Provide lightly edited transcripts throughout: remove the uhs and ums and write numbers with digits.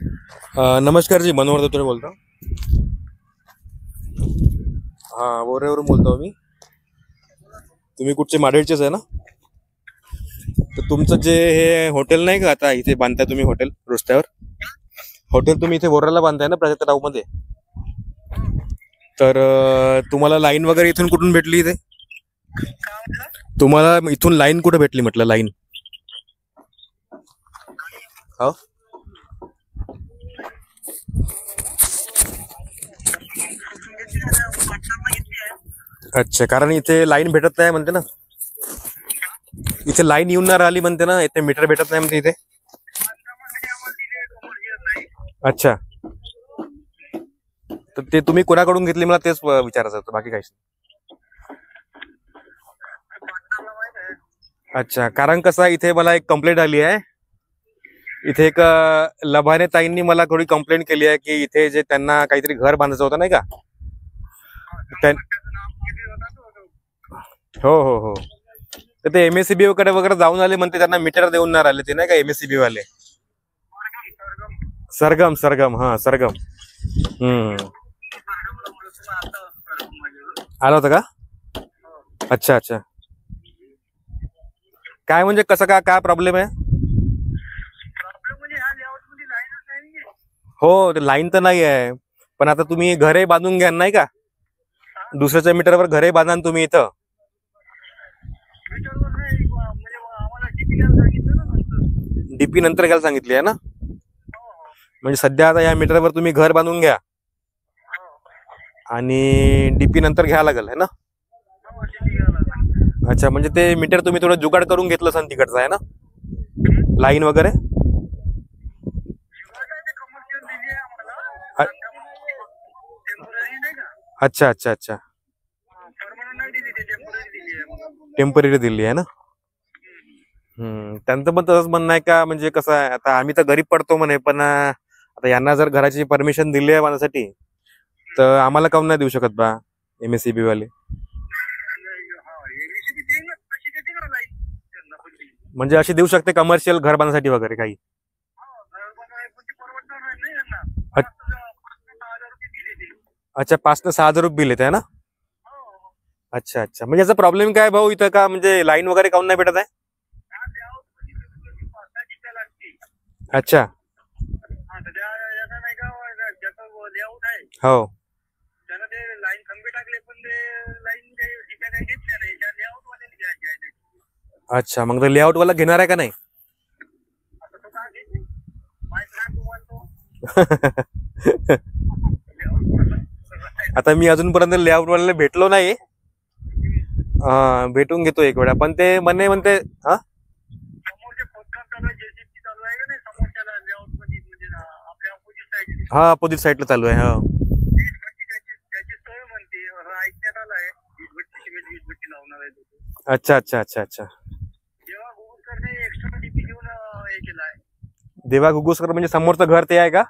नमस्कार जी, मनोहर दत्तोरे बोलतो. हां, बोरेवरून बोलतो मी. तुम्ही कुठचे? माडेरचेच आहे ना? तर तुमचं जे हे हॉटेल नाही का, आता इथे बांधताय तुम्ही हॉटेल रस्त्यावर? हॉटेल तुम्ही इथे बोराला बांधताय ना, प्राजक्ता मध्ये? तर तुम्हाला लाईन वगैरे इथून कुठून भेटली इथे? तुम्हाला इथून लाईन कुठे भेटली म्हटलं, लाईन? हो. अच्छा, कारण इथे लाईन भेटत नाही म्हणते ना. इथे लाईन येऊन नाही राहिली म्हणते ना, इथे मीटर भेटत नाही म्हणते इथे. अच्छा, तर ते तुम्ही कोणाकडून घेतली मला तेच विचारायचं होतं, बाकी काहीच नाही. अच्छा, कारण कसं आहे, इथे मला एक कंप्लेंट आली आहे. इथे एक लभाने ताईंनी मला थोडी कंप्लेंट केली आहे की इथे जे त्यांना काहीतरी घर बांधायचं होतं नाही का. हो हो हो. तर ते MSCB कडे वगैरे जाऊन आले म्हणते, त्यांना मीटर देऊन नाही राहिले ते नाही का, MSCB वाले. सरगम सरगम, हा सरगम. आलं होतं का? अच्छा अच्छा. काय म्हणजे कसं काय प्रॉब्लेम आहे? हो, ते लाईन तर नाही आहे, पण आता तुम्ही घरे बांधून घ्या नाही का, दुसऱ्याच्या मीटरवर घरे बांधा तुम्ही इथं. डीपी नंतर घ्यायला सांगितली आहे ना. म्हणजे सध्या आता या मीटरवर तुम्ही घर बांधून घ्या आणि डीपी नंतर घ्यायला लागेल है ना. अच्छा, म्हणजे ते मीटर तुम्ही थोडं जुगाड करून घेतलं सण तिकडचं आहे ना, लाईन वगैरे. अच्छा अच्छा अच्छा. टेम्पररी दिली आहे ना. त्यांचं पण तसंच म्हणणं आहे का, म्हणजे कसं आहे, आता आम्ही तर गरीब पडतो म्हणे, पण आता यांना जर घराची परमिशन दिली आहे बांधण्यासाठी, तर आम्हाला काऊन नाही देऊ शकत बा MSCB वाले? म्हणजे अशी देऊ शकते कमर्शियल घर बांधण्यासाठी वगैरे काही? अच्छा, 5 ते 6 हजार रुपये बिल येत आहे ना. अच्छा अच्छा. म्हणजे याचा प्रॉब्लेम काय भाऊ इथं, का म्हणजे लाईन वगैरे काऊन नाही भेटत आहे? अच्छा. हो. अच्छा, मग लेआउट वाला घेणार आहे का नाही? आता मी अजूनपर्यंत लेआउट वाल्याला भेटलो नाही. भेटून घेतो एक वेळा, पण ते म्हणते. हा, हा अपोजिट साईडला चालू आहे. हा. अच्छा अच्छा अच्छा अच्छा. देवा गुगुसकर म्हणजे समोरचं घर ते आहे का?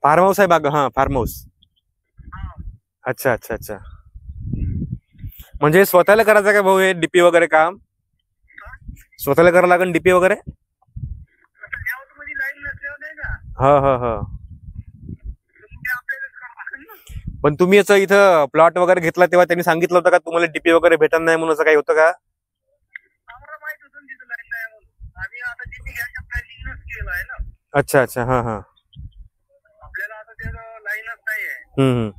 फार्म हाऊस आहे बाग, हा फार्म हाऊस. अच्छा अच्छा अच्छा. म्हणजे स्वतःला करायचं का भाऊ हे डीपी वगैरे काम? स्वतःला करावं लागेल डीपी वगैरे? हा हा हा. पण तुम्ही याचं इथं प्लॉट वगैरे घेतला तेव्हा त्यांनी सांगितलं होतं का तुम्हाला डीपी वगैरे भेटत नाही म्हणून, असं काही होतं का? अच्छा अच्छा. हा हा. हम्म.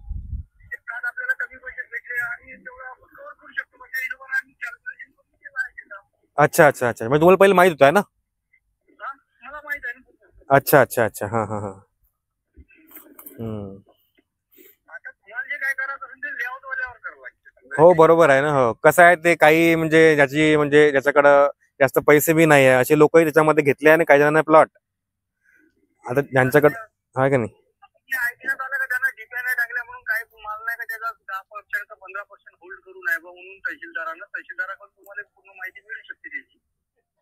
अच्छा अच्छा अच्छा. म्हणजे तुम्हाला पहिले माहित होतं आहे ना. अच्छा अच्छा अच्छा. हा हा हा. हो बरोबर आहे ना. हो, कसं आहे ते, काही म्हणजे ज्याच्याकडं जास्त पैसे बी नाही आहे असे लोकही त्याच्यामध्ये घेतले आहे, काही जणांना प्लॉट. आता ज्यांच्याकडे आहे का नाही.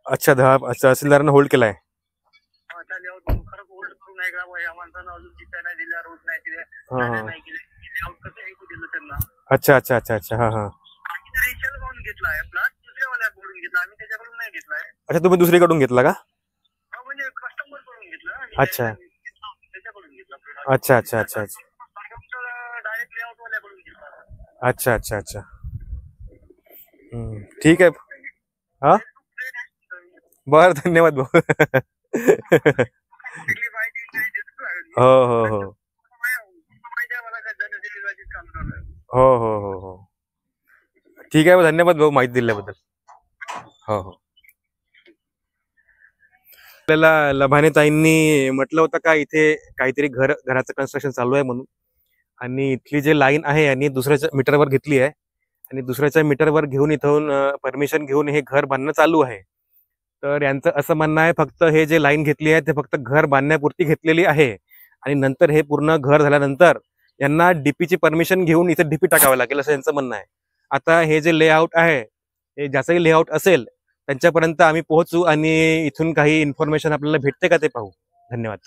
अच्छा, तहसीलदारांना होल्ड केलाय. अच्छा अच्छा अच्छा अच्छा. हा हा. अच्छा, तुम्ही दुसरीकडून घेतला का? अच्छा अच्छा अच्छा अच्छा अच्छा अच्छा अच्छा अच्छा. ठीक आहे. हा, बर, धन्यवाद भाऊ. हो हो हो हो हो हो हो. ठीक आहे, धन्यवाद भाऊ माहिती दिल्याबद्दल. हो हो. आपल्याला लभाने ताईंनी म्हटलं होतं का इथे काहीतरी घराचं कन्स्ट्रक्शन चालू आहे म्हणून, आणि इथली जी लाईन आहे यांनी दुसऱ्याच्या मीटरवर घेतली आहे, आणि दुसऱ्याच्या मीटरवर घेऊन इथून परमिशन घेऊन हे घर बांधणं चालू आहे. तर यांचं असं म्हणणं आहे फक्त हे जे लाईन घेतली आहे ते फक्त घर बांधण्यापुरती घेतलेली आहे, आणि नंतर हे पूर्ण घर झाल्यानंतर यांना डीपीची परमिशन घेऊन इथे डीपी टाकावं लागेल असं यांचं म्हणणं आहे. आता हे जे लेआउट आहे, हे ज्याचंही लेआउट असेल त्यांच्यापर्यंत आम्ही पोहोचू आणि इथून काही इन्फॉर्मेशन आपल्याला भेटते का ते पाहू. धन्यवाद.